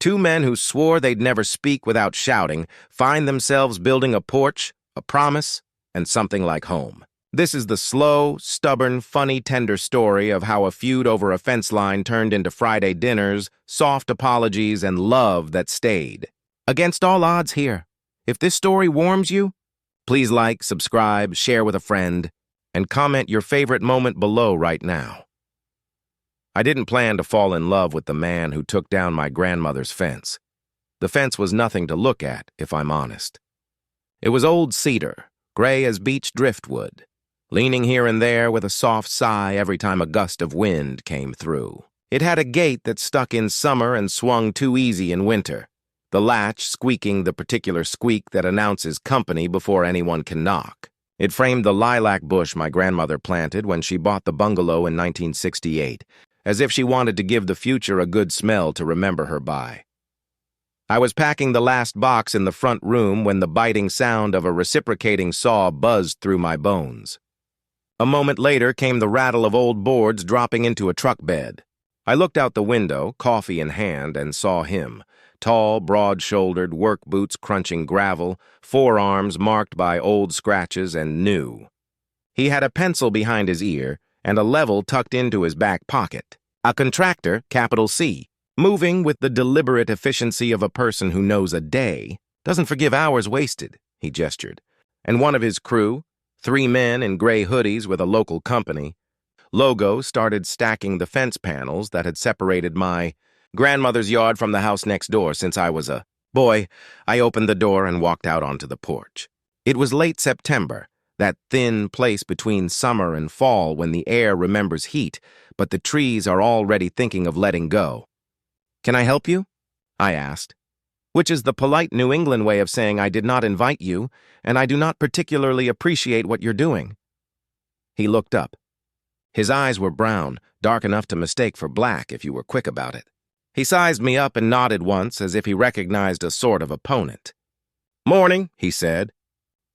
Two men who swore they'd never speak without shouting find themselves building a porch, a promise, and something like home. This is the slow, stubborn, funny, tender story of how a feud over a fence line turned into Friday dinners, soft apologies, and love that stayed. Against all odds here. If this story warms you, please like, subscribe, share with a friend, and comment your favorite moment below right now. I didn't plan to fall in love with the man who took down my grandmother's fence. The fence was nothing to look at, if I'm honest. It was old cedar, gray as beach driftwood, leaning here and there with a soft sigh every time a gust of wind came through. It had a gate that stuck in summer and swung too easy in winter, the latch squeaking the particular squeak that announces company before anyone can knock. It framed the lilac bush my grandmother planted when she bought the bungalow in 1968, as if she wanted to give the future a good smell to remember her by. I was packing the last box in the front room when the biting sound of a reciprocating saw buzzed through my bones. A moment later came the rattle of old boards dropping into a truck bed. I looked out the window, coffee in hand, and saw him, tall, broad-shouldered, work boots crunching gravel, forearms marked by old scratches and new. He had a pencil behind his ear and a level tucked into his back pocket. A contractor, capital C, moving with the deliberate efficiency of a person who knows a day, doesn't forgive hours wasted, he gestured. And one of his crew, 3 men in gray hoodies with a local company, logo, started stacking the fence panels that had separated my grandmother's yard from the house next door since I was a boy. I opened the door and walked out onto the porch. It was late September, that thin place between summer and fall when the air remembers heat, but the trees are already thinking of letting go. "Can I help you?" I asked, which is the polite New England way of saying I did not invite you, and I do not particularly appreciate what you're doing. He looked up. His eyes were brown, dark enough to mistake for black if you were quick about it. He sized me up and nodded once as if he recognized a sort of opponent. "Morning," he said.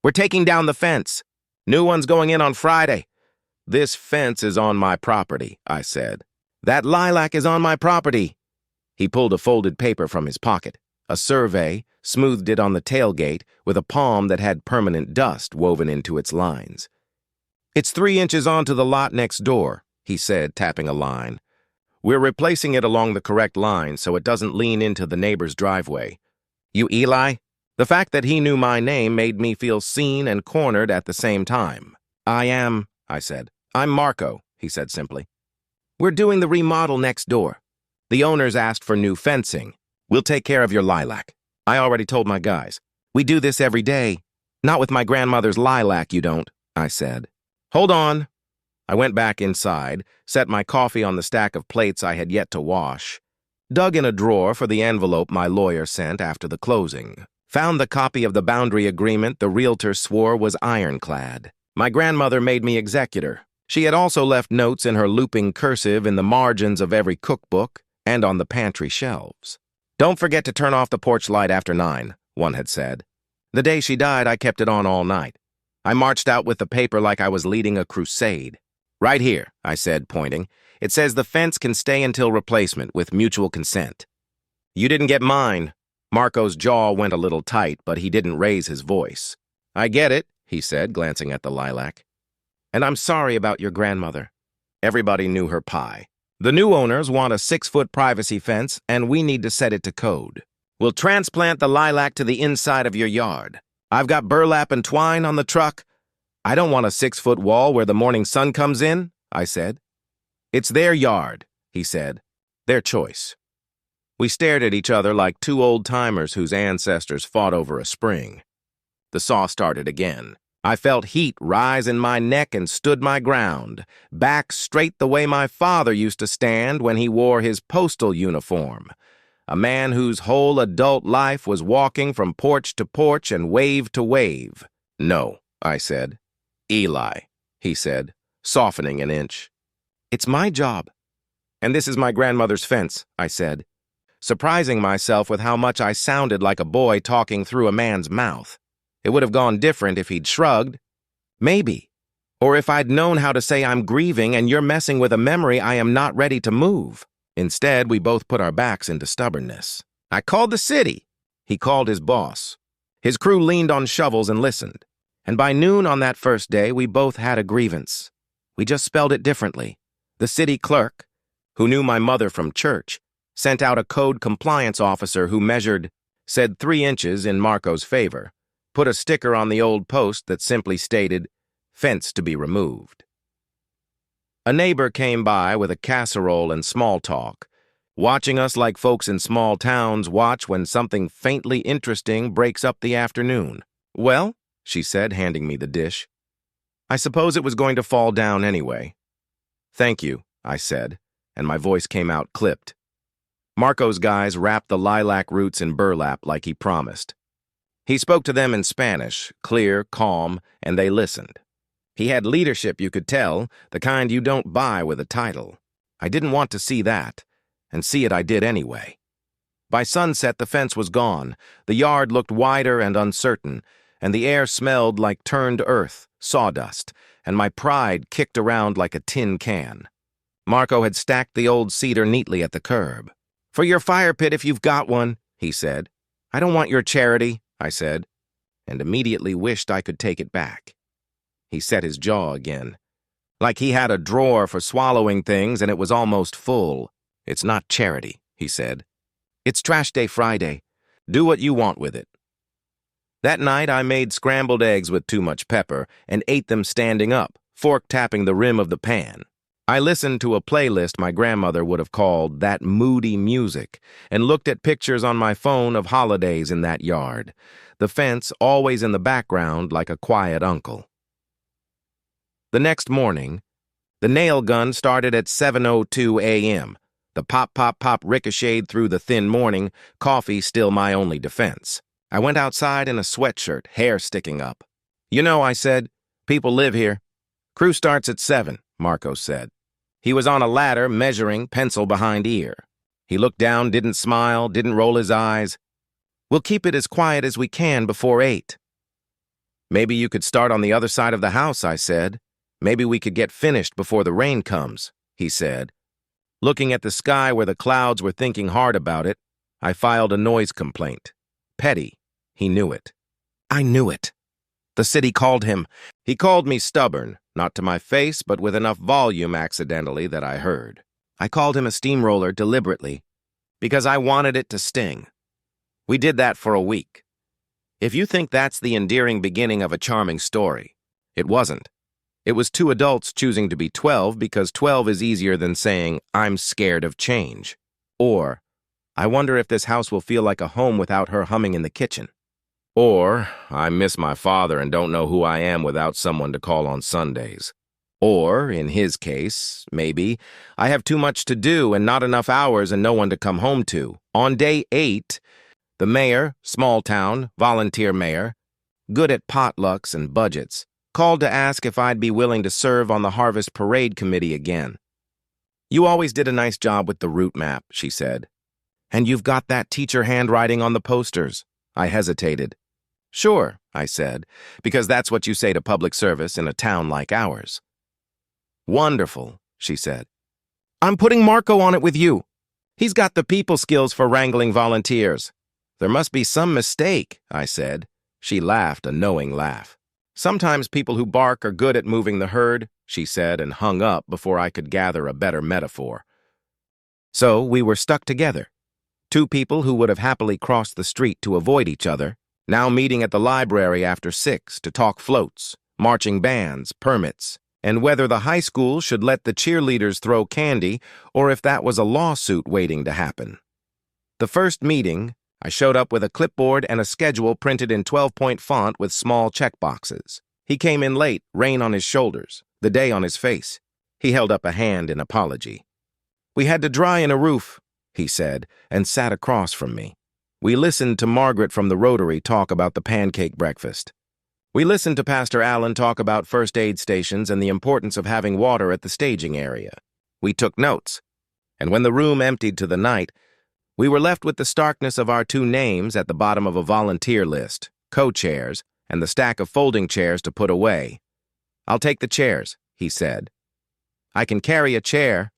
"We're taking down the fence. New one's going in on Friday." "This fence is on my property," I said. "That lilac is on my property." He pulled a folded paper from his pocket, a survey, smoothed it on the tailgate with a palm that had permanent dust woven into its lines. "It's 3 inches onto the lot next door," he said, tapping a line. "We're replacing it along the correct line so it doesn't lean into the neighbor's driveway. You Eli?" The fact that he knew my name made me feel seen and cornered at the same time. "I am," I said. "I'm Marco," he said simply. "We're doing the remodel next door. The owners asked for new fencing. We'll take care of your lilac. I already told my guys. We do this every day. Not with my grandmother's lilac, you don't," I said. "Hold on." I went back inside, set my coffee on the stack of plates I had yet to wash, dug in a drawer for the envelope my lawyer sent after the closing, found the copy of the boundary agreement the realtor swore was ironclad. My grandmother made me executor. She had also left notes in her looping cursive in the margins of every cookbook and on the pantry shelves. "Don't forget to turn off the porch light after 9, one had said. The day she died, I kept it on all night. I marched out with the paper like I was leading a crusade. "Right here," I said, pointing. "It says the fence can stay until replacement with mutual consent." "You didn't get mine." Marco's jaw went a little tight, but he didn't raise his voice. "I get it," he said, glancing at the lilac. "And I'm sorry about your grandmother." Everybody knew her pie. "The new owners want a 6-foot privacy fence, and we need to set it to code. We'll transplant the lilac to the inside of your yard. I've got burlap and twine on the truck." "I don't want a 6-foot wall where the morning sun comes in," I said. "It's their yard," he said. "Their choice." We stared at each other like 2 old-timers whose ancestors fought over a spring. The saw started again. I felt heat rise in my neck and stood my ground, back straight the way my father used to stand when he wore his postal uniform, a man whose whole adult life was walking from porch to porch and wave to wave. "No," I said. "Eli," he said, softening an inch. "It's my job." "And this is my grandmother's fence," I said, surprising myself with how much I sounded like a boy talking through a man's mouth. It would have gone different if he'd shrugged. Maybe. Or if I'd known how to say I'm grieving and you're messing with a memory I am not ready to move. Instead, we both put our backs into stubbornness. I called the city. He called his boss. His crew leaned on shovels and listened. And by noon on that first day, we both had a grievance. We just spelled it differently. The city clerk, who knew my mother from church, sent out a code compliance officer who said 3 inches in Marco's favor, put a sticker on the old post that simply stated, "Fence to be removed." A neighbor came by with a casserole and small talk, watching us like folks in small towns watch when something faintly interesting breaks up the afternoon. "Well," she said, handing me the dish, "I suppose it was going to fall down anyway." "Thank you," I said, and my voice came out clipped. Marco's guys wrapped the lilac roots in burlap like he promised. He spoke to them in Spanish, clear, calm, and they listened. He had leadership, you could tell, the kind you don't buy with a title. I didn't want to see that, and see it I did anyway. By sunset, the fence was gone, the yard looked wider and uncertain, and the air smelled like turned earth, sawdust, and my pride kicked around like a tin can. Marco had stacked the old cedar neatly at the curb. "For your fire pit if you've got one," he said. "I don't want your charity," I said, and immediately wished I could take it back. He set his jaw again, like he had a drawer for swallowing things and it was almost full. "It's not charity," he said. "It's Trash Day Friday. Do what you want with it." That night I made scrambled eggs with too much pepper and ate them standing up, fork tapping the rim of the pan. I listened to a playlist my grandmother would have called that moody music and looked at pictures on my phone of holidays in that yard, the fence always in the background like a quiet uncle. The next morning, the nail gun started at 7:02 a.m. The pop, pop, pop ricocheted through the thin morning, coffee still my only defense. I went outside in a sweatshirt, hair sticking up. "You know," I said, "people live here." "Crew starts at 7, Marco said. He was on a ladder, measuring, pencil behind ear. He looked down, didn't smile, didn't roll his eyes. "We'll keep it as quiet as we can before 8. "Maybe you could start on the other side of the house," I said. "Maybe we could get finished before the rain comes," he said. Looking at the sky where the clouds were thinking hard about it, I filed a noise complaint. Petty. He knew it. I knew it. The city called him. He called me stubborn, not to my face, but with enough volume accidentally that I heard. I called him a steamroller deliberately, because I wanted it to sting. We did that for a week. If you think that's the endearing beginning of a charming story, it wasn't. It was 2 adults choosing to be 12 because 12 is easier than saying, "I'm scared of change." Or, "I wonder if this house will feel like a home without her humming in the kitchen." Or, "I miss my father and don't know who I am without someone to call on Sundays." Or, in his case, maybe, "I have too much to do and not enough hours and no one to come home to." On day 8, the mayor, small town, volunteer mayor, good at potlucks and budgets, called to ask if I'd be willing to serve on the Harvest Parade Committee again. "You always did a nice job with the route map," she said. "And you've got that teacher handwriting on the posters." I hesitated. "Sure," I said, "because that's what you say to public service in a town like ours." "Wonderful," she said. "I'm putting Marco on it with you. He's got the people skills for wrangling volunteers." "There must be some mistake," I said. She laughed a knowing laugh. "Sometimes people who bark are good at moving the herd," she said, and hung up before I could gather a better metaphor. So we were stuck together. 2 people who would have happily crossed the street to avoid each other, now meeting at the library after 6 to talk floats, marching bands, permits, and whether the high school should let the cheerleaders throw candy or if that was a lawsuit waiting to happen. The first meeting, I showed up with a clipboard and a schedule printed in 12-point font with small checkboxes. He came in late, rain on his shoulders, the day on his face. He held up a hand in apology. "We had to dry in a roof," he said, and sat across from me. We listened to Margaret from the Rotary talk about the pancake breakfast. We listened to Pastor Allen talk about first aid stations and the importance of having water at the staging area. We took notes, and when the room emptied to the night, we were left with the starkness of our 2 names at the bottom of a volunteer list, co-chairs, and the stack of folding chairs to put away. "I'll take the chairs," he said. "I can carry a chair,"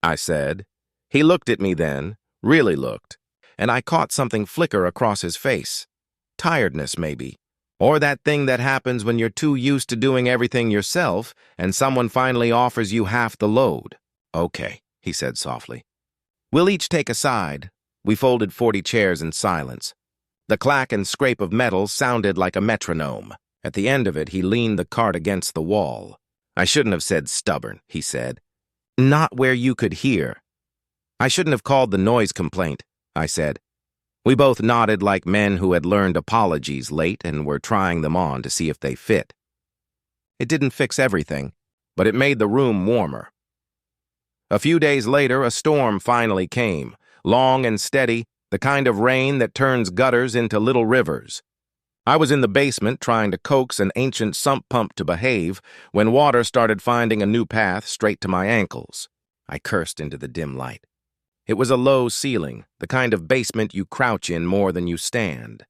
I said. He looked at me then, really looked, and I caught something flicker across his face. Tiredness, maybe. Or that thing that happens when you're too used to doing everything yourself and someone finally offers you half the load. Okay, he said softly. We'll each take a side. We folded 40 chairs in silence. The clack and scrape of metal sounded like a metronome. At the end of it, he leaned the cart against the wall. I shouldn't have said stubborn, he said. Not where you could hear. I shouldn't have called the noise complaint, I said. We both nodded like men who had learned apologies late and were trying them on to see if they fit. It didn't fix everything, but it made the room warmer. A few days later, a storm finally came, long and steady, the kind of rain that turns gutters into little rivers. I was in the basement trying to coax an ancient sump pump to behave when water started finding a new path straight to my ankles. I cursed into the dim light. It was a low ceiling, the kind of basement you crouch in more than you stand,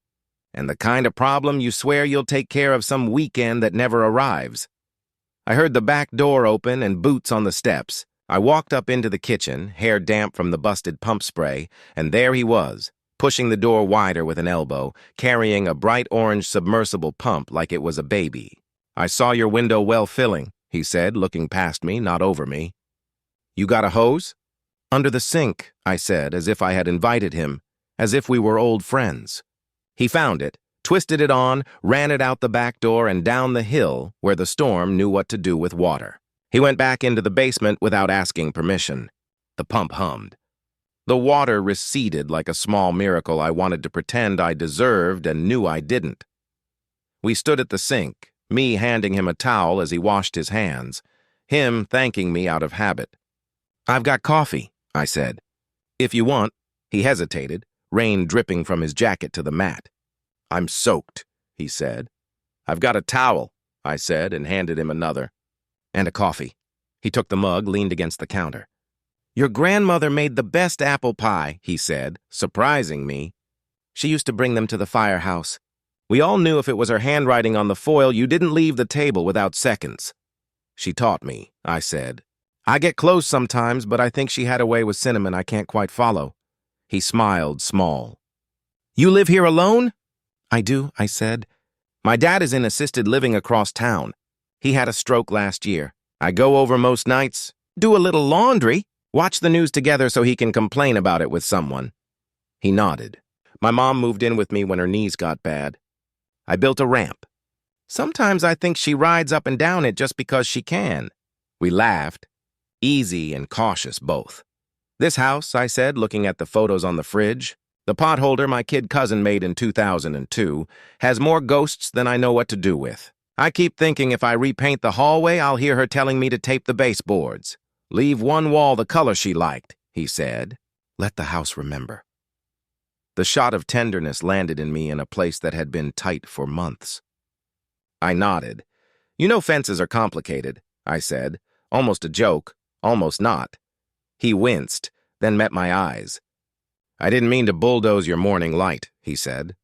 and the kind of problem you swear you'll take care of some weekend that never arrives. I heard the back door open and boots on the steps. I walked up into the kitchen, hair damp from the busted pump spray, and there he was, pushing the door wider with an elbow, carrying a bright orange submersible pump like it was a baby. I saw your window well filling, he said, looking past me, not over me. You got a hose? Under the sink, I said, as if I had invited him, as if we were old friends. He found it, twisted it on, ran it out the back door and down the hill where the storm knew what to do with water. He went back into the basement without asking permission. The pump hummed. The water receded like a small miracle I wanted to pretend I deserved and knew I didn't. We stood at the sink, me handing him a towel as he washed his hands, him thanking me out of habit. I've got coffee, I said. If you want. He hesitated, rain dripping from his jacket to the mat. I'm soaked, he said. I've got a towel, I said, and handed him another. And a coffee. He took the mug, leaned against the counter. Your grandmother made the best apple pie, he said, surprising me. She used to bring them to the firehouse. We all knew if it was her handwriting on the foil, you didn't leave the table without seconds. She taught me, I said. I get close sometimes, but I think she had a way with cinnamon I can't quite follow. He smiled small. You live here alone? I do, I said. My dad is in assisted living across town. He had a stroke last year. I go over most nights, do a little laundry, watch the news together so he can complain about it with someone. He nodded. My mom moved in with me when her knees got bad. I built a ramp. Sometimes I think she rides up and down it just because she can. We laughed, easy and cautious both. This house, I said, looking at the photos on the fridge, the potholder my kid cousin made in 2002, has more ghosts than I know what to do with. I keep thinking if I repaint the hallway, I'll hear her telling me to tape the baseboards. Leave one wall the color she liked, he said. Let the house remember. The shot of tenderness landed in me in a place that had been tight for months. I nodded. You know fences are complicated, I said, almost a joke, almost not. He winced, then met my eyes. I didn't mean to bulldoze your morning light, he said.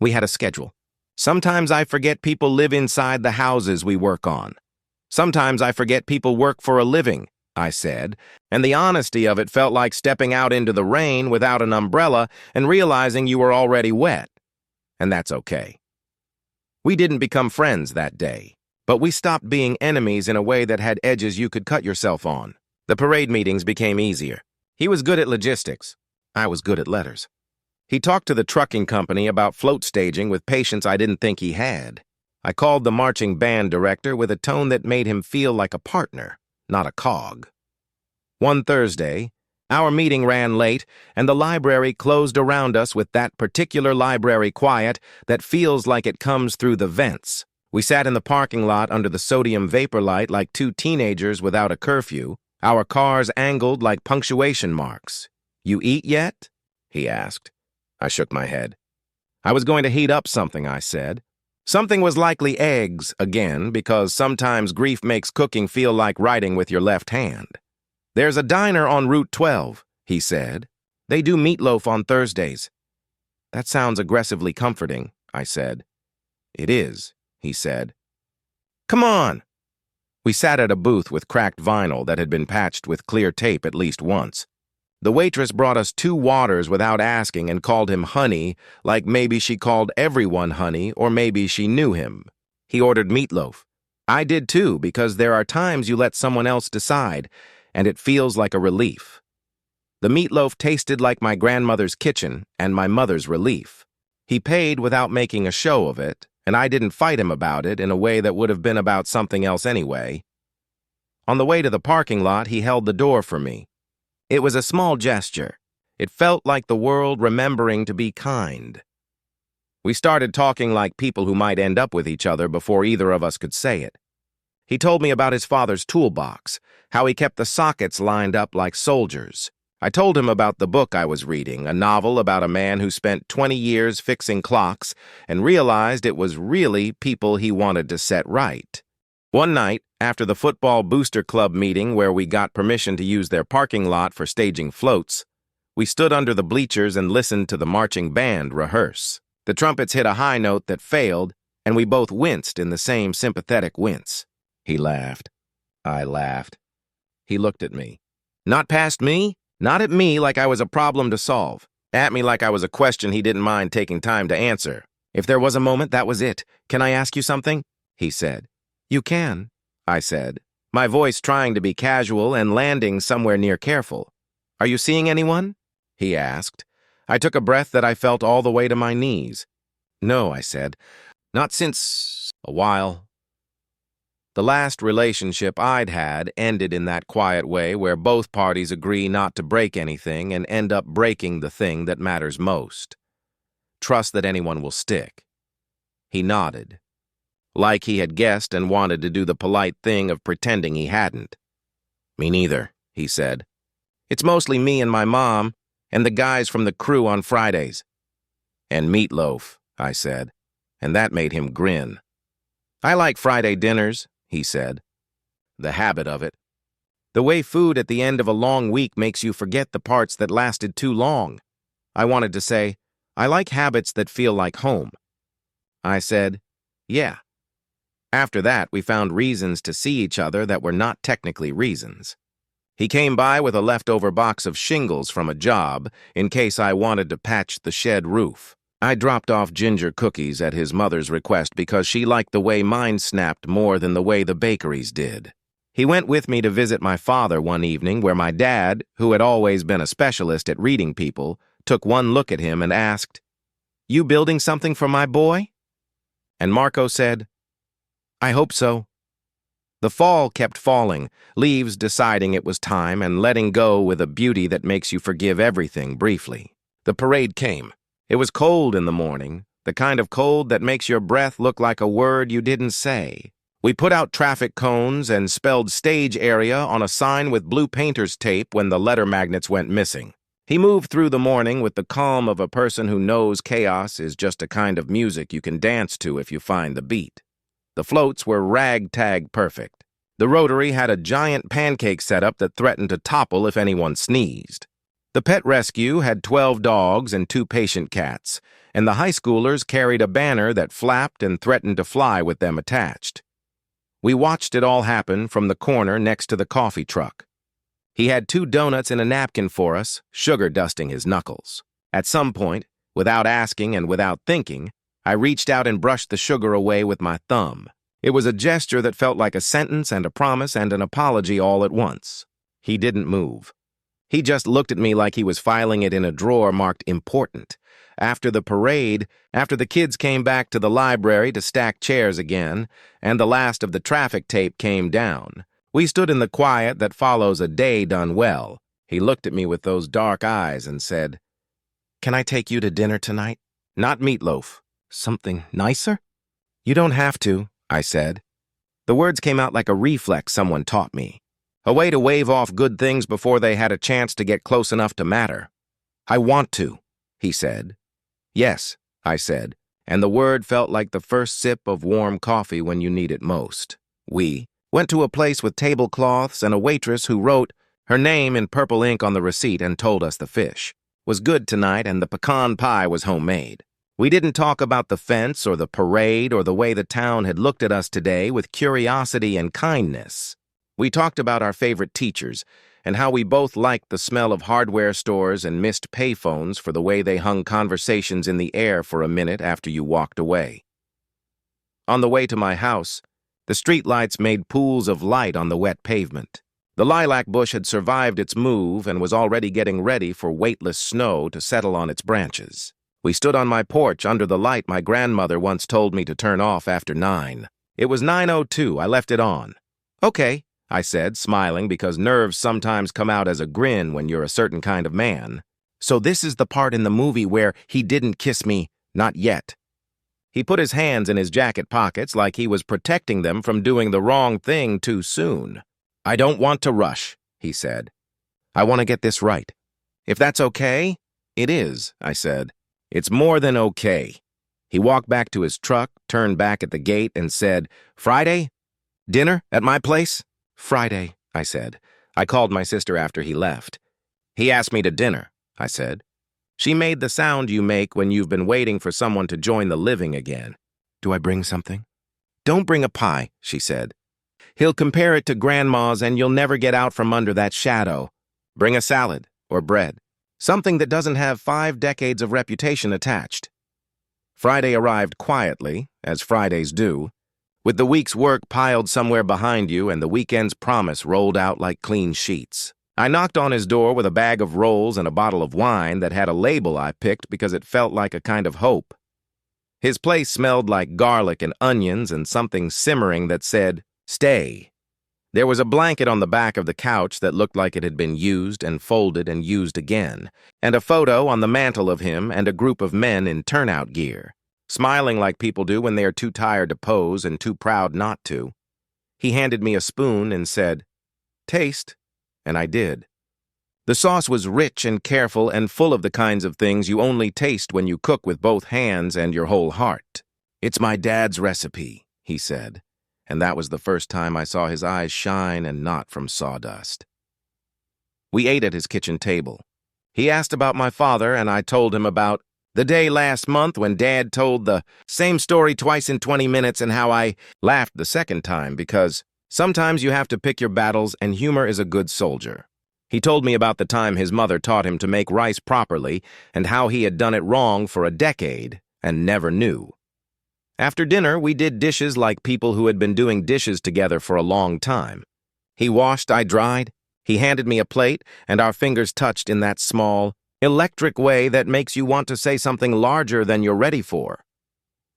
We had a schedule. Sometimes I forget people live inside the houses we work on. Sometimes I forget people work for a living, I said, and the honesty of it felt like stepping out into the rain without an umbrella and realizing you were already wet. And that's okay. We didn't become friends that day, but we stopped being enemies in a way that had edges you could cut yourself on. The parade meetings became easier. He was good at logistics. I was good at letters. He talked to the trucking company about float staging with patience I didn't think he had. I called the marching band director with a tone that made him feel like a partner, not a cog. One Thursday, our meeting ran late, and the library closed around us with that particular library quiet that feels like it comes through the vents. We sat in the parking lot under the sodium vapor light like two teenagers without a curfew, our cars angled like punctuation marks. You eat yet? He asked. I shook my head. I was going to heat up something, I said. Something was likely eggs, again, because sometimes grief makes cooking feel like writing with your left hand. There's a diner on Route 12, he said. They do meatloaf on Thursdays. That sounds aggressively comforting, I said. It is, he said. Come on. We sat at a booth with cracked vinyl that had been patched with clear tape at least once. The waitress brought us 2 waters without asking and called him honey, like maybe she called everyone honey or maybe she knew him. He ordered meatloaf. I did too, because there are times you let someone else decide, and it feels like a relief. The meatloaf tasted like my grandmother's kitchen and my mother's relief. He paid without making a show of it, and I didn't fight him about it in a way that would have been about something else anyway. On the way to the parking lot, he held the door for me. It was a small gesture. It felt like the world remembering to be kind. We started talking like people who might end up with each other before either of us could say it. He told me about his father's toolbox, how he kept the sockets lined up like soldiers. I told him about the book I was reading, a novel about a man who spent 20 years fixing clocks and realized it was really people he wanted to set right. One night, after the football booster club meeting where we got permission to use their parking lot for staging floats, we stood under the bleachers and listened to the marching band rehearse. The trumpets hit a high note that failed, and we both winced in the same sympathetic wince. He laughed. I laughed. He looked at me. Not past me? Not at me like I was a problem to solve. At me like I was a question he didn't mind taking time to answer. If there was a moment, that was it. Can I ask you something? He said. You can, I said, my voice trying to be casual and landing somewhere near careful. Are you seeing anyone? He asked. I took a breath that I felt all the way to my knees. No, I said. Not since a while. The last relationship I'd had ended in that quiet way where both parties agree not to break anything and end up breaking the thing that matters most. Trust that anyone will stick. He nodded, like he had guessed and wanted to do the polite thing of pretending he hadn't. Me neither, he said. It's mostly me and my mom and the guys from the crew on Fridays. And meatloaf, I said, and that made him grin. I like Friday dinners, he said. The habit of it. The way food at the end of a long week makes you forget the parts that lasted too long. I wanted to say, I like habits that feel like home. I said, yeah. After that, we found reasons to see each other that were not technically reasons. He came by with a leftover box of shingles from a job in case I wanted to patch the shed roof. I dropped off ginger cookies at his mother's request because she liked the way mine snapped more than the way the bakeries did. He went with me to visit my father one evening where my dad, who had always been a specialist at reading people, took one look at him and asked, "You building something for my boy?" And Marco said, "I hope so." The fall kept falling, leaves deciding it was time and letting go with a beauty that makes you forgive everything briefly. The parade came. It was cold in the morning, the kind of cold that makes your breath look like a word you didn't say. We put out traffic cones and spelled stage area on a sign with blue painter's tape when the letter magnets went missing. He moved through the morning with the calm of a person who knows chaos is just a kind of music you can dance to if you find the beat. The floats were ragtag perfect. The Rotary had a giant pancake setup that threatened to topple if anyone sneezed. The pet rescue had 12 dogs and 2 patient cats, and the high schoolers carried a banner that flapped and threatened to fly with them attached. We watched it all happen from the corner next to the coffee truck. He had 2 donuts and a napkin for us, sugar dusting his knuckles. At some point, without asking and without thinking, I reached out and brushed the sugar away with my thumb. It was a gesture that felt like a sentence and a promise and an apology all at once. He didn't move. He just looked at me like he was filing it in a drawer marked important. After the parade, after the kids came back to the library to stack chairs again, and the last of the traffic tape came down, we stood in the quiet that follows a day done well. He looked at me with those dark eyes and said, "Can I take you to dinner tonight? Not meatloaf. Something nicer?" "You don't have to," I said. The words came out like a reflex someone taught me. A way to wave off good things before they had a chance to get close enough to matter. "I want to," he said. "Yes," I said, and the word felt like the first sip of warm coffee when you need it most. We went to a place with tablecloths and a waitress who wrote her name in purple ink on the receipt and told us the fish was good tonight and the pecan pie was homemade. We didn't talk about the fence or the parade or the way the town had looked at us today with curiosity and kindness. We talked about our favorite teachers and how we both liked the smell of hardware stores and missed payphones for the way they hung conversations in the air for a minute after you walked away. On the way to my house, the streetlights made pools of light on the wet pavement. The lilac bush had survived its move and was already getting ready for weightless snow to settle on its branches. We stood on my porch under the light my grandmother once told me to turn off after 9. It was 9:02. I left it on. "Okay," I said, smiling because nerves sometimes come out as a grin when you're a certain kind of man. "So this is the part in the movie where he didn't kiss me, not yet." He put his hands in his jacket pockets like he was protecting them from doing the wrong thing too soon. "I don't want to rush," he said. "I want to get this right." "If that's okay?" "It is," I said. "It's more than okay." He walked back to his truck, turned back at the gate, and said, "Friday? Dinner at my place?" "Friday," I said. I called my sister after he left. "He asked me to dinner," I said. She made the sound you make when you've been waiting for someone to join the living again. "Do I bring something?" "Don't bring a pie," she said. "He'll compare it to Grandma's and you'll never get out from under that shadow. Bring a salad or bread. Something that doesn't have 5 decades of reputation attached." Friday arrived quietly, as Fridays do, with the week's work piled somewhere behind you and the weekend's promise rolled out like clean sheets. I knocked on his door with a bag of rolls and a bottle of wine that had a label I picked because it felt like a kind of hope. His place smelled like garlic and onions and something simmering that said, "Stay." There was a blanket on the back of the couch that looked like it had been used and folded and used again, and a photo on the mantel of him and a group of men in turnout gear, smiling like people do when they are too tired to pose and too proud not to. He handed me a spoon and said, "Taste," and I did. The sauce was rich and careful and full of the kinds of things you only taste when you cook with both hands and your whole heart. "It's my dad's recipe," he said, and that was the first time I saw his eyes shine and not from sawdust. We ate at his kitchen table. He asked about my father, and I told him about the day last month when Dad told the same story twice in 20 minutes and how I laughed the second time because sometimes you have to pick your battles and humor is a good soldier. He told me about the time his mother taught him to make rice properly and how he had done it wrong for a decade and never knew. After dinner, we did dishes like people who had been doing dishes together for a long time. He washed, I dried. He handed me a plate, and our fingers touched in that small, electric way that makes you want to say something larger than you're ready for.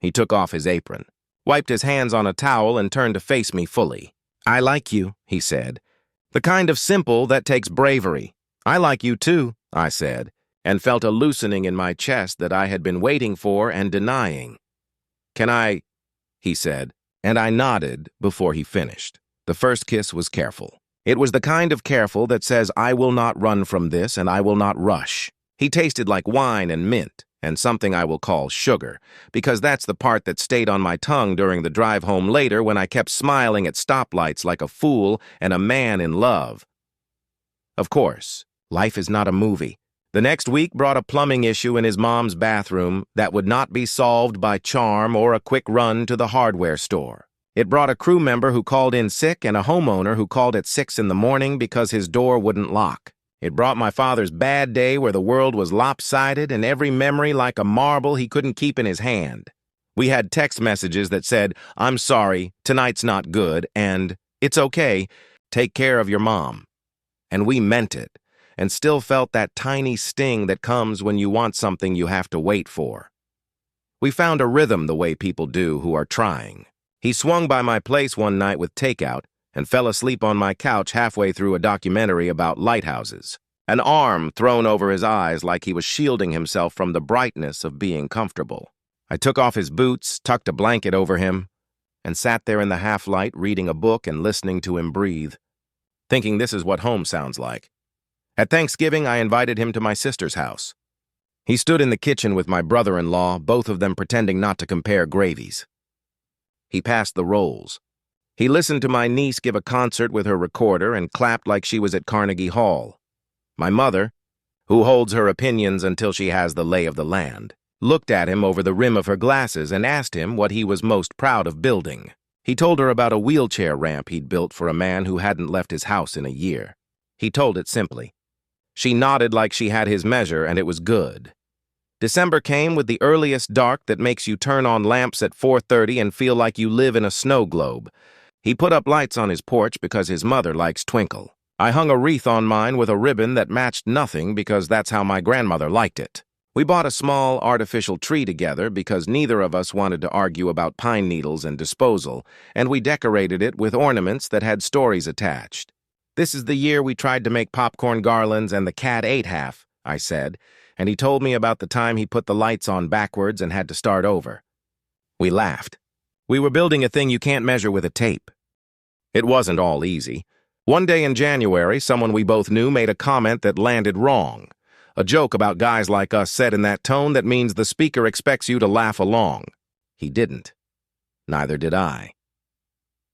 He took off his apron, wiped his hands on a towel, and turned to face me fully. "I like you," he said. "The kind of simple that takes bravery." "I like you too," I said, and felt a loosening in my chest that I had been waiting for and denying. "Can I?" he said, and I nodded before he finished. The first kiss was careful. It was the kind of careful that says, "I will not run from this and I will not rush." He tasted like wine and mint, and something I will call sugar, because that's the part that stayed on my tongue during the drive home later when I kept smiling at stoplights like a fool and a man in love. Of course, life is not a movie. The next week brought a plumbing issue in his mom's bathroom that would not be solved by charm or a quick run to the hardware store. It brought a crew member who called in sick and a homeowner who called at 6 in the morning because his door wouldn't lock. It brought my father's bad day where the world was lopsided and every memory like a marble he couldn't keep in his hand. We had text messages that said, "I'm sorry, tonight's not good," and "It's okay, take care of your mom." And we meant it, and still felt that tiny sting that comes when you want something you have to wait for. We found a rhythm the way people do who are trying. He swung by my place one night with takeout and fell asleep on my couch halfway through a documentary about lighthouses, an arm thrown over his eyes like he was shielding himself from the brightness of being comfortable. I took off his boots, tucked a blanket over him, and sat there in the half-light reading a book and listening to him breathe, thinking this is what home sounds like. At Thanksgiving, I invited him to my sister's house. He stood in the kitchen with my brother-in-law, both of them pretending not to compare gravies. He passed the rolls. He listened to my niece give a concert with her recorder and clapped like she was at Carnegie Hall. My mother, who holds her opinions until she has the lay of the land, looked at him over the rim of her glasses and asked him what he was most proud of building. He told her about a wheelchair ramp he'd built for a man who hadn't left his house in a year. He told it simply. She nodded like she had his measure, and it was good. December came with the earliest dark that makes you turn on lamps at 4:30 and feel like you live in a snow globe. He put up lights on his porch because his mother likes twinkle. I hung a wreath on mine with a ribbon that matched nothing because that's how my grandmother liked it. We bought a small artificial tree together because neither of us wanted to argue about pine needles and disposal, and we decorated it with ornaments that had stories attached. "This is the year we tried to make popcorn garlands and the cat ate half," I said, and he told me about the time he put the lights on backwards and had to start over. We laughed. We were building a thing you can't measure with a tape. It wasn't all easy. One day in January, someone we both knew made a comment that landed wrong. A joke about guys like us said in that tone that means the speaker expects you to laugh along. He didn't. Neither did I.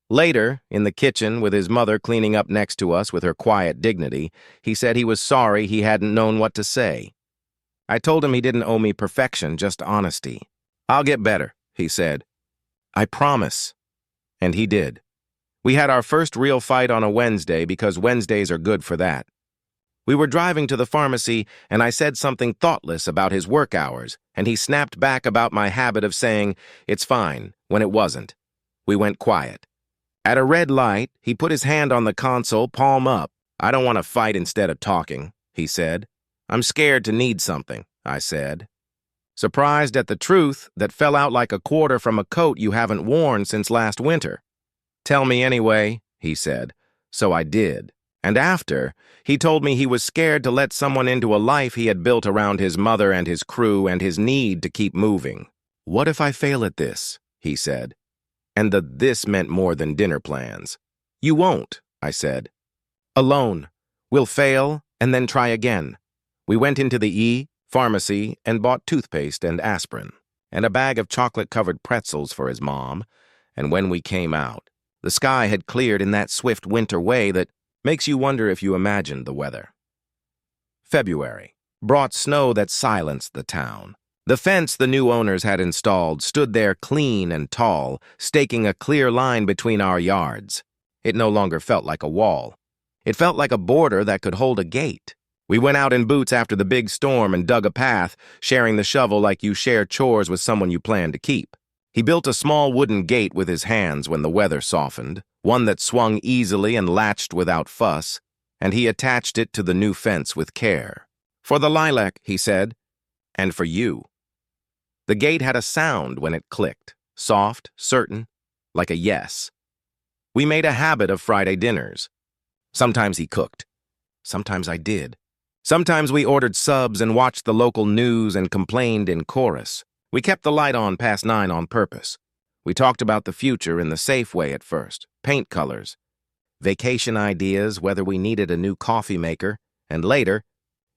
Later, in the kitchen with his mother cleaning up next to us with her quiet dignity, he said he was sorry he hadn't known what to say. I told him he didn't owe me perfection, just honesty. "I'll get better," he said. "I promise." And he did. We had our first real fight on a Wednesday because Wednesdays are good for that. We were driving to the pharmacy, and I said something thoughtless about his work hours, and he snapped back about my habit of saying, "It's fine," when it wasn't. We went quiet. At a red light, he put his hand on the console, palm up. "I don't want to fight instead of talking," he said. "I'm scared to need something," I said. Surprised at the truth that fell out like a quarter from a coat you haven't worn since last winter. "Tell me anyway," he said. So I did. And after, he told me he was scared to let someone into a life he had built around his mother and his crew and his need to keep moving. "What if I fail at this?" he said. And the "this" meant more than dinner plans. "You won't," I said. "Alone. We'll fail and then try again." We went into the pharmacy and bought toothpaste and aspirin and a bag of chocolate-covered pretzels for his mom, and when we came out, the sky had cleared in that swift winter way that makes you wonder if you imagined the weather. February brought snow that silenced the town. The fence the new owners had installed stood there clean and tall, staking a clear line between our yards. It no longer felt like a wall. It felt like a border that could hold a gate. We went out in boots after the big storm and dug a path, sharing the shovel like you share chores with someone you plan to keep. He built a small wooden gate with his hands when the weather softened, one that swung easily and latched without fuss, and he attached it to the new fence with care. "For the lilac," he said, "and for you." The gate had a sound when it clicked, soft, certain, like a yes. We made a habit of Friday dinners. Sometimes he cooked. Sometimes I did. Sometimes we ordered subs and watched the local news and complained in chorus. We kept the light on past 9 on purpose. We talked about the future in the safe way at first, paint colors, vacation ideas, whether we needed a new coffee maker, and later,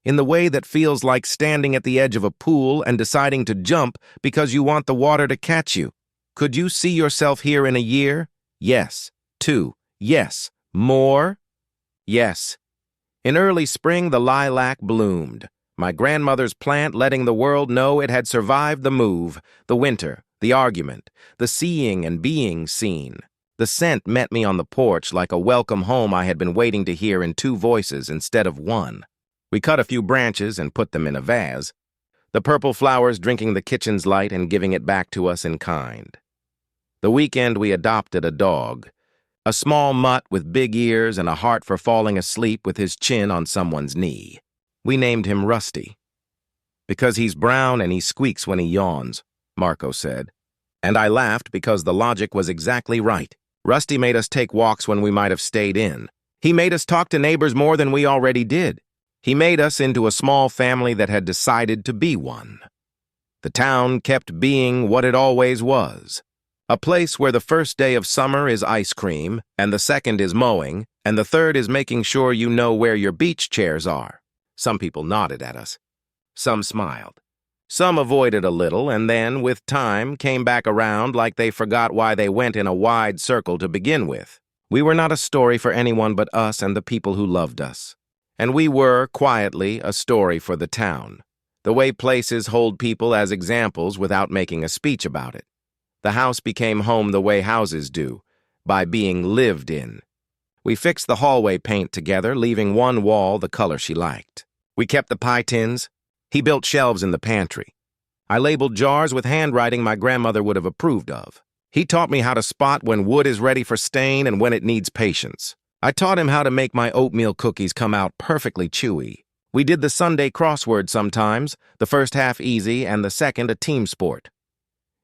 in the way that feels like standing at the edge of a pool and deciding to jump because you want the water to catch you. Could you see yourself here in a year? Yes. 2. Yes. More? Yes. In early spring, the lilac bloomed. My grandmother's plant letting the world know it had survived the move, the winter, the argument, the seeing and being seen. The scent met me on the porch like a welcome home I had been waiting to hear in 2 voices instead of 1. We cut a few branches and put them in a vase, the purple flowers drinking the kitchen's light and giving it back to us in kind. The weekend we adopted a dog, a small mutt with big ears and a heart for falling asleep with his chin on someone's knee. We named him Rusty. "Because he's brown and he squeaks when he yawns," Marco said. And I laughed because the logic was exactly right. Rusty made us take walks when we might have stayed in. He made us talk to neighbors more than we already did. He made us into a small family that had decided to be one. The town kept being what it always was. A place where the first day of summer is ice cream, and the second is mowing, and the third is making sure you know where your beach chairs are. Some people nodded at us. Some smiled. Some avoided a little, and then, with time, came back around like they forgot why they went in a wide circle to begin with. We were not a story for anyone but us and the people who loved us. And we were, quietly, a story for the town. The way places hold people as examples without making a speech about it. The house became home the way houses do, by being lived in. We fixed the hallway paint together, leaving one wall the color she liked. We kept the pie tins. He built shelves in the pantry. I labeled jars with handwriting my grandmother would have approved of. He taught me how to spot when wood is ready for stain and when it needs patience. I taught him how to make my oatmeal cookies come out perfectly chewy. We did the Sunday crossword sometimes, the first half easy and the second a team sport.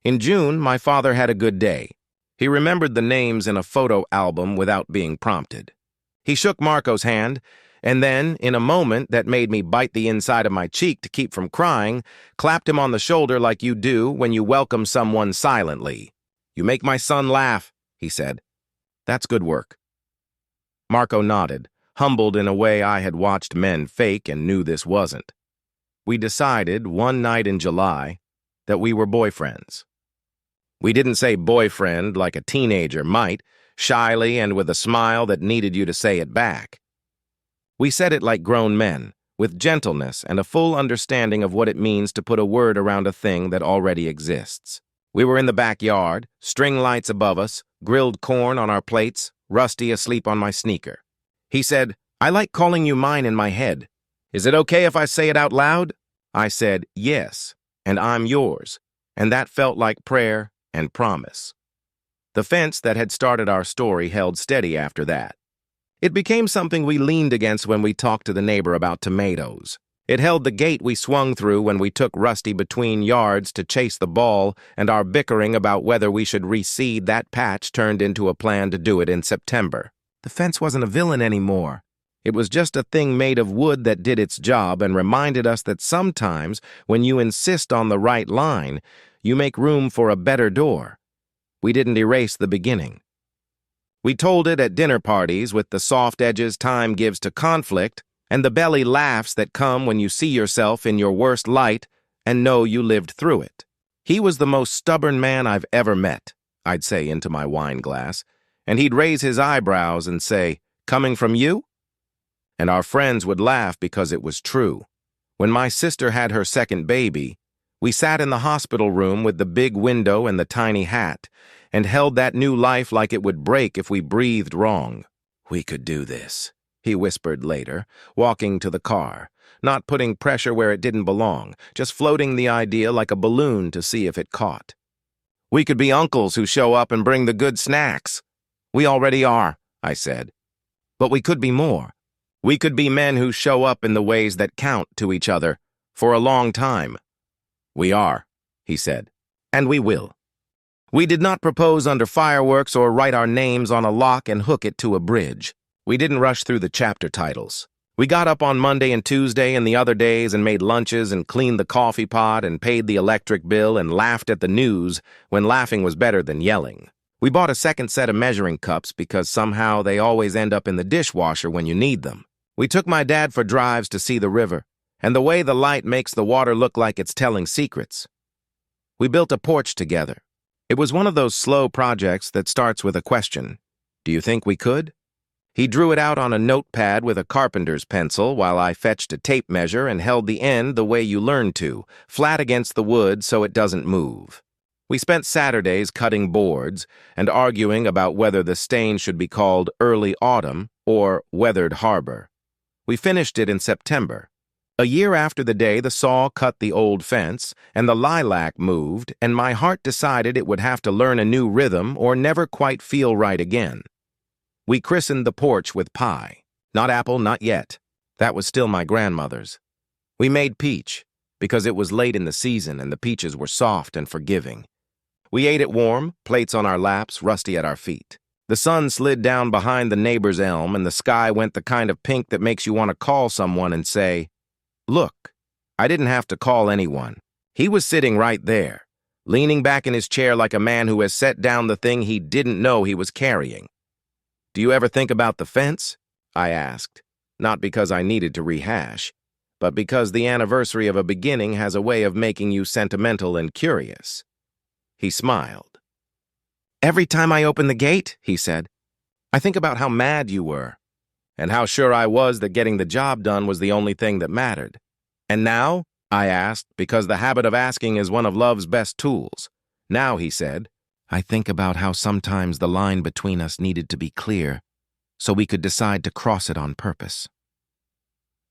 In June, my father had a good day. He remembered the names in a photo album without being prompted. He shook Marco's hand, and then, in a moment that made me bite the inside of my cheek to keep from crying, clapped him on the shoulder like you do when you welcome someone silently. "You make my son laugh," he said. "That's good work." Marco nodded, humbled in a way I had watched men fake and knew this wasn't. We decided, one night in July, that we were boyfriends. We didn't say boyfriend like a teenager might, shyly and with a smile that needed you to say it back. We said it like grown men, with gentleness and a full understanding of what it means to put a word around a thing that already exists. We were in the backyard, string lights above us, grilled corn on our plates, Rusty asleep on my sneaker. He said, "I like calling you mine in my head. Is it okay if I say it out loud?" I said, "Yes, and I'm yours," and that felt like prayer and promise. The fence that had started our story held steady after that. It became something we leaned against when we talked to the neighbor about tomatoes. It held the gate we swung through when we took Rusty between yards to chase the ball, and our bickering about whether we should reseed that patch turned into a plan to do it in September. The fence wasn't a villain anymore. It was just a thing made of wood that did its job and reminded us that sometimes, when you insist on the right line, you make room for a better door. We didn't erase the beginning. We told it at dinner parties with the soft edges time gives to conflict and the belly laughs that come when you see yourself in your worst light and know you lived through it. He was the most stubborn man I've ever met, I'd say into my wine glass, and he'd raise his eyebrows and say, "Coming from you?" And our friends would laugh because it was true. When my sister had her second baby, we sat in the hospital room with the big window and the tiny hat, and held that new life like it would break if we breathed wrong. "We could do this," he whispered later, walking to the car, not putting pressure where it didn't belong, just floating the idea like a balloon to see if it caught. "We could be uncles who show up and bring the good snacks." "We already are," I said. "But we could be more. We could be men who show up in the ways that count to each other, for a long time." "We are," he said, "and we will." We did not propose under fireworks or write our names on a lock and hook it to a bridge. We didn't rush through the chapter titles. We got up on Monday and Tuesday and the other days and made lunches and cleaned the coffee pot and paid the electric bill and laughed at the news when laughing was better than yelling. We bought a second set of measuring cups because somehow they always end up in the dishwasher when you need them. We took my dad for drives to see the river and the way the light makes the water look like it's telling secrets. We built a porch together. It was one of those slow projects that starts with a question. Do you think we could? He drew it out on a notepad with a carpenter's pencil while I fetched a tape measure and held the end the way you learn to, flat against the wood so it doesn't move. We spent Saturdays cutting boards and arguing about whether the stain should be called Early Autumn or Weathered Harbor. We finished it in September. A year after the day the saw cut the old fence and the lilac moved, and my heart decided it would have to learn a new rhythm or never quite feel right again. We christened the porch with pie. Not apple, not yet. That was still my grandmother's. We made peach, because it was late in the season and the peaches were soft and forgiving. We ate it warm, plates on our laps, Rusty at our feet. The sun slid down behind the neighbor's elm and the sky went the kind of pink that makes you want to call someone and say, "Look." I didn't have to call anyone. He was sitting right there, leaning back in his chair like a man who has set down the thing he didn't know he was carrying. "Do you ever think about the fence?" I asked, not because I needed to rehash, but because the anniversary of a beginning has a way of making you sentimental and curious. He smiled. "Every time I open the gate," he said, "I think about how mad you were, and how sure I was that getting the job done was the only thing that mattered." "And now?" I asked, because the habit of asking is one of love's best tools. "Now," he said, "I think about how sometimes the line between us needed to be clear, so we could decide to cross it on purpose.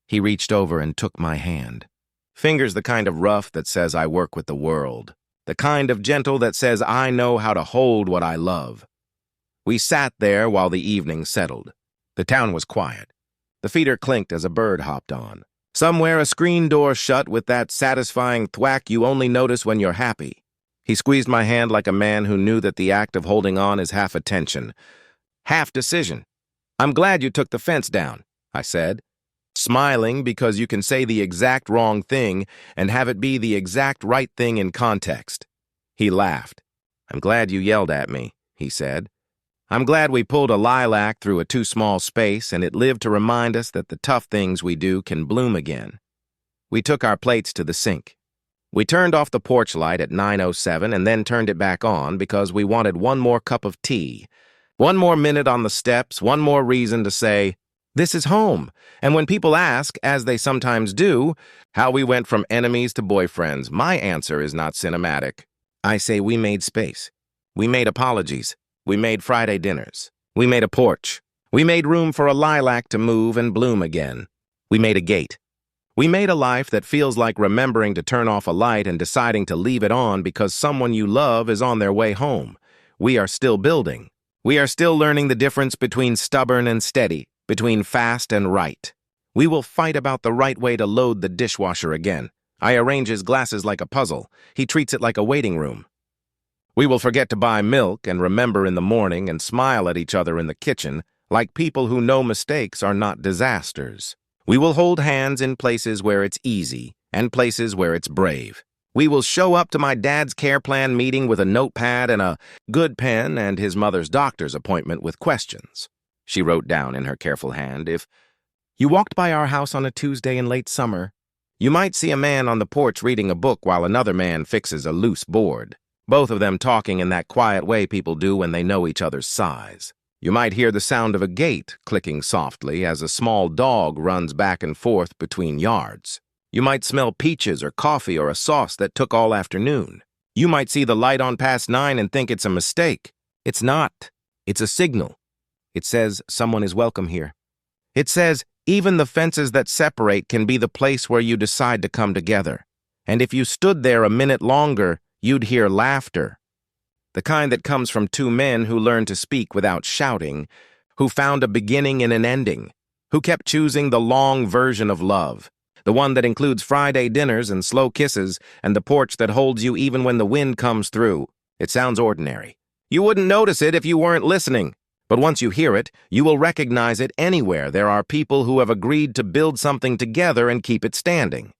He reached over and took my hand. Fingers the kind of rough that says I work with the world, the kind of gentle that says I know how to hold what I love. We sat there while the evening settled. The town was quiet. The feeder clinked as a bird hopped on. Somewhere a screen door shut with that satisfying thwack you only notice when you're happy. He squeezed my hand like a man who knew that the act of holding on is half attention, half decision. "I'm glad you took the fence down," I said, smiling because you can say the exact wrong thing and have it be the exact right thing in context. He laughed. "I'm glad you yelled at me," he said. "I'm glad we pulled a lilac through a too small space and it lived to remind us that the tough things we do can bloom again." We took our plates to the sink. We turned off the porch light at 9:07 and then turned it back on because we wanted one more cup of tea, one more minute on the steps, one more reason to say, "This is home." And when people ask, as they sometimes do, how we went from enemies to boyfriends, my answer is not cinematic. I say we made space. We made apologies. We made Friday dinners. We made a porch. We made room for a lilac to move and bloom again. We made a gate. We made a life that feels like remembering to turn off a light and deciding to leave it on because someone you love is on their way home. We are still building. We are still learning the difference between stubborn and steady, between fast and right. We will fight about the right way to load the dishwasher again. I arrange his glasses like a puzzle. He treats it like a waiting room. We will forget to buy milk and remember in the morning and smile at each other in the kitchen like people who know mistakes are not disasters. We will hold hands in places where it's easy and places where it's brave. We will show up to my dad's care plan meeting with a notepad and a good pen and his mother's doctor's appointment with questions. She wrote down in her careful hand, "If you walked by our house on a Tuesday in late summer, you might see a man on the porch reading a book while another man fixes a loose board, both of them talking in that quiet way people do when they know each other's size. You might hear the sound of a gate clicking softly as a small dog runs back and forth between yards. You might smell peaches or coffee or a sauce that took all afternoon. You might see the light on past 9 and think it's a mistake. It's not. It's a signal. It says someone is welcome here. It says even the fences that separate can be the place where you decide to come together. And if you stood there a minute longer, you'd hear laughter. The kind that comes from two men who learned to speak without shouting, who found a beginning in an ending, who kept choosing the long version of love, the one that includes Friday dinners and slow kisses and the porch that holds you even when the wind comes through. It sounds ordinary. You wouldn't notice it if you weren't listening. But once you hear it, you will recognize it anywhere there are people who have agreed to build something together and keep it standing.